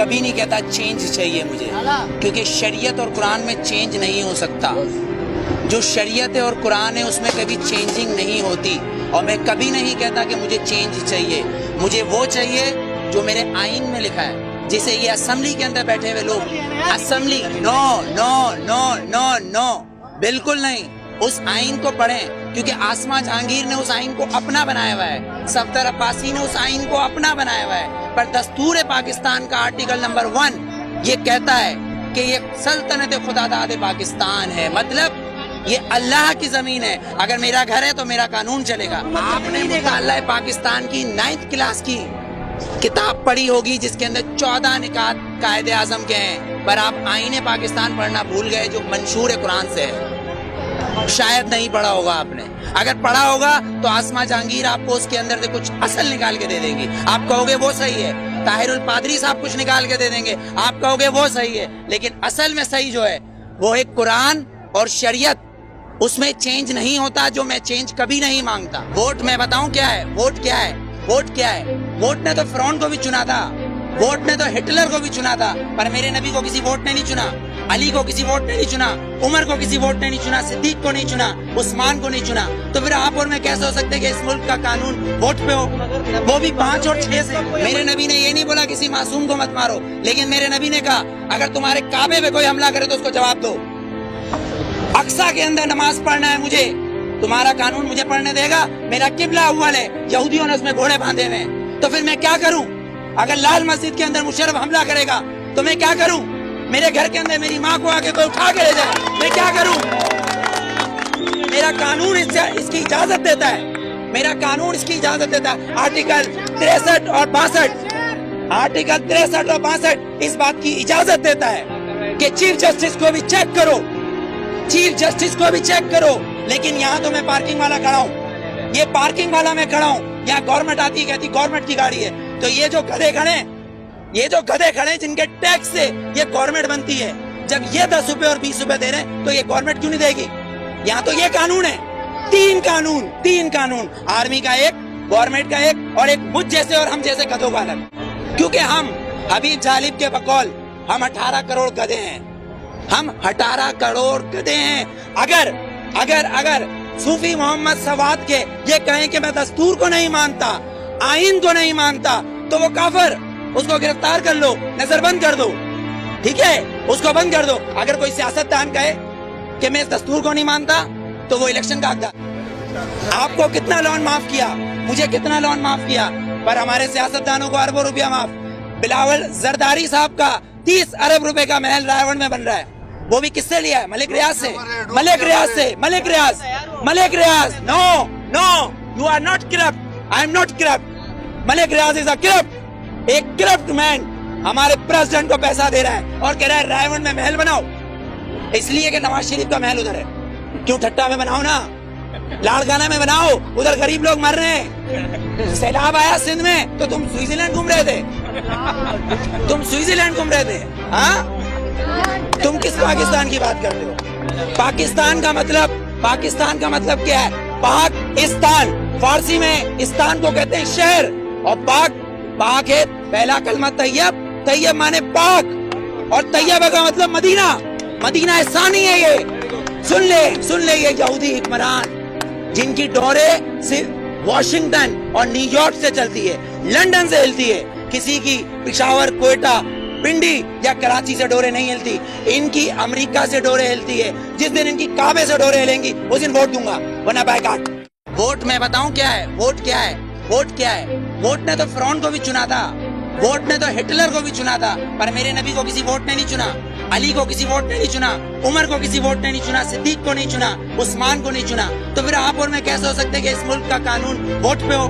کبھی نہیں کہتا چینج چاہیے مجھے، کیونکہ شریعت اور قرآن میں چینج نہیں ہو سکتا. جو شریعت ہے اور قرآن ہے اس میں کبھی چینجنگ نہیں ہوتی، اور میں کبھی نہیں کہتا کہ مجھے چینج چاہیے. مجھے وہ چاہیے جو میرے آئین میں لکھا ہے. جسے یہ اسمبلی کے اندر بیٹھے ہوئے لوگ اسمبلی نو نو نو نو نو بالکل نہیں. اس آئین کو پڑھیں، کیونکہ آسما جہانگیر نے اس آئین کو اپنا بنایا ہوا ہے، صفدر عباسی نے اس آئین کو اپنا بنایا ہوا ہے. پر دستور پاکستان کا آرٹیکل نمبر 1 یہ کہتا ہے کہ یہ سلطنت خداداد پاکستان ہے، مطلب یہ اللہ کی زمین ہے. اگر میرا گھر ہے تو میرا قانون چلے گا. آپ نے مطالعہ پاکستان کی 9th کلاس کی کتاب پڑھی ہوگی جس کے اندر 14 نکات قائد اعظم کے ہیں، پر آپ آئین پاکستان پڑھنا بھول گئے جو منشور قرآن سے ہے. شاید نہیں پڑھا ہوگا آپ نے. اگر پڑھا ہوگا تو آسما جہانگیر آپ کو اس کے اندر سے کچھ اصل نکال کے دے دیں گی. آپ کہو گے وہ صحیح ہے. طاہر الپادری صاحب کچھ نکال کے دے دیں گے، آپ کہو گے وہ صحیح ہے. لیکن اصل میں صحیح جو ہے وہ ایک قرآن اور شریعت، اس میں چینج نہیں ہوتا، جو میں چینج کبھی نہیں مانگتا. ووٹ میں بتاؤں کیا ہے؟ ووٹ کیا ہے؟ ووٹ کیا ہے؟ ووٹ نے تو فرعون کو بھی چنا تھا، ووٹ نے تو ہٹلر کو بھی چنا تھا، پر میرے نبی کو کسی ووٹ نے نہیں چنا، علی کو کسی ووٹ نے نہیں چنا، عمر کو کسی ووٹ نے نہیں چنا، صدیق کو نہیں چنا، عثمان کو نہیں چنا. تو پھر آپ اور میں کیسے ہو سکتے کہ اس ملک کا قانون ووٹ پہ ہو، وہ بھی 5 اور 6 سے؟ میرے نبی نے یہ نہیں بولا کسی معصوم کو مت مارو، لیکن میرے نبی نے کہا اگر تمہارے کعبے پہ کوئی حملہ کرے تو اس کو جواب دو. اقصیٰ کے اندر نماز پڑھنا ہے مجھے، تمہارا قانون مجھے پڑھنے دے گا؟ میرا قبلہ اول ہے، یہودیوں نے اس میں گھوڑے باندھے ہوئے ہیں، تو پھر میں کیا کروں؟ اگر لال مسجد کے اندر مشرف حملہ کرے گا تو میں کیا کروں؟ میرے گھر کے اندر میری ماں کو آگے کوئی اٹھا کے لے جائے، میں کیا کروں؟ میرا قانون اس کی اجازت دیتا ہے، میرا قانون اس کی اجازت دیتا ہے. آرٹیکل 63 اور 62، آرٹیکل 63 اور 62 اس بات کی اجازت دیتا ہے کہ چیف جسٹس کو بھی چیک کرو، چیف جسٹس کو بھی چیک کرو. لیکن یہاں تو میں پارکنگ والا کھڑا ہوں، یہ پارکنگ والا میں کھڑا ہوں، یہاں گورنمنٹ آتی ہے کہتی گورنمنٹ کی گاڑی ہے. تو یہ جو گدھے کھڑے جن کے ٹیکس سے یہ گورنمنٹ بنتی ہے، جب یہ 10 روپے اور 20 روپے دے رہے ہیں تو یہ گورنمنٹ کیوں نہیں دے گی؟ یہاں تو یہ قانون ہے، 3 قانون، آرمی کا ایک، گورنمنٹ کا ایک، اور ایک مجھ جیسے اور ہم جیسے گدھوں کا الگ. کیونکہ ہم حبیب جالب کے بقول ہم 18 کروڑ گدھے ہیں، ہم 18 کروڑ گدھے ہیں. اگر صوفی محمد سواد کے یہ کہیں کہ میں دستور کو نہیں مانتا، آئین کو نہیں مانتا، تو وہ کافر، اس کو گرفتار کر لو، نظر بند کر دو، ٹھیک ہے، اس کو بند کر دو. اگر کوئی سیاستدان کہے کہ میں اس دستور کو نہیں مانتا تو وہ الیکشن کا حقدار. آپ کو کتنا لون معاف کیا، مجھے کتنا لون معاف کیا، پر ہمارے سیاستدانوں کو اربوں روپیہ معاف. بلاول زرداری صاحب کا 30 ارب روپے کا محل رائے میں بن رہا ہے، وہ بھی کس سے لیا ہے؟ ملک ریاض سے. Malik Riaz no you are not corrupt, I am not corrupt. Malik Riaz is a corrupt, ایک کرپٹ مین ہمارے پریزیڈنٹ کو پیسہ دے رہا ہے اور کہہ رہا ہے رائے میں محل بناؤ، اس لیے کہ نواز شریف کا محل ادھر ہے. کیوں ٹھٹا میں بناؤ نا، لاڑکانہ میں بناؤ، ادھر غریب لوگ مر رہے ہیں. سیلاب آیا سندھ میں تو تم سوئٹزرلینڈ گھوم رہے تھے، ہاں؟ تم کس پاکستان کی بات کرتے ہو؟ پاکستان کا مطلب کیا ہے؟ پاکستان، فارسی میں استان کو کہتے ہیں شہر، اور پاک ہے پہلا کلمہ طیب مانے پاک، اور طیبہ کا مطلب مدینہ ثانی ہے. یہ سن لے یہ یہودی حکمران جن کی ڈورے صرف واشنگٹن اور نیو یارک سے چلتی ہے، لندن سے ہلتی ہے، کسی کی پشاور، کوئٹہ، پنڈی یا کراچی سے ڈورے نہیں ہلتی، ان کی امریکہ سے ڈورے ہلتی ہے. جس دن ان کی کعبے سے ڈورے ہلیں گی اس دن ووٹ دوں گا، ورنہ بائیکاٹ. ووٹ میں بتاؤں کیا ہے؟ ووٹ کیا ہے؟ ووٹ نے تو فرعون کو بھی چنا تھا، ووٹ نے تو ہٹلر کو بھی چنا تھا، پر میرے نبی کو کسی ووٹ نے نہیں چنا، علی کو کسی ووٹ نے نہیں چنا، عمر کو کسی ووٹ نے نہیں چنا، صدیق کو نہیں چنا، عثمان کو نہیں چنا. تو پھر آپ اور میں کیسے ہو سکتے کہ اس ملک کا قانون ووٹ پہ ہو؟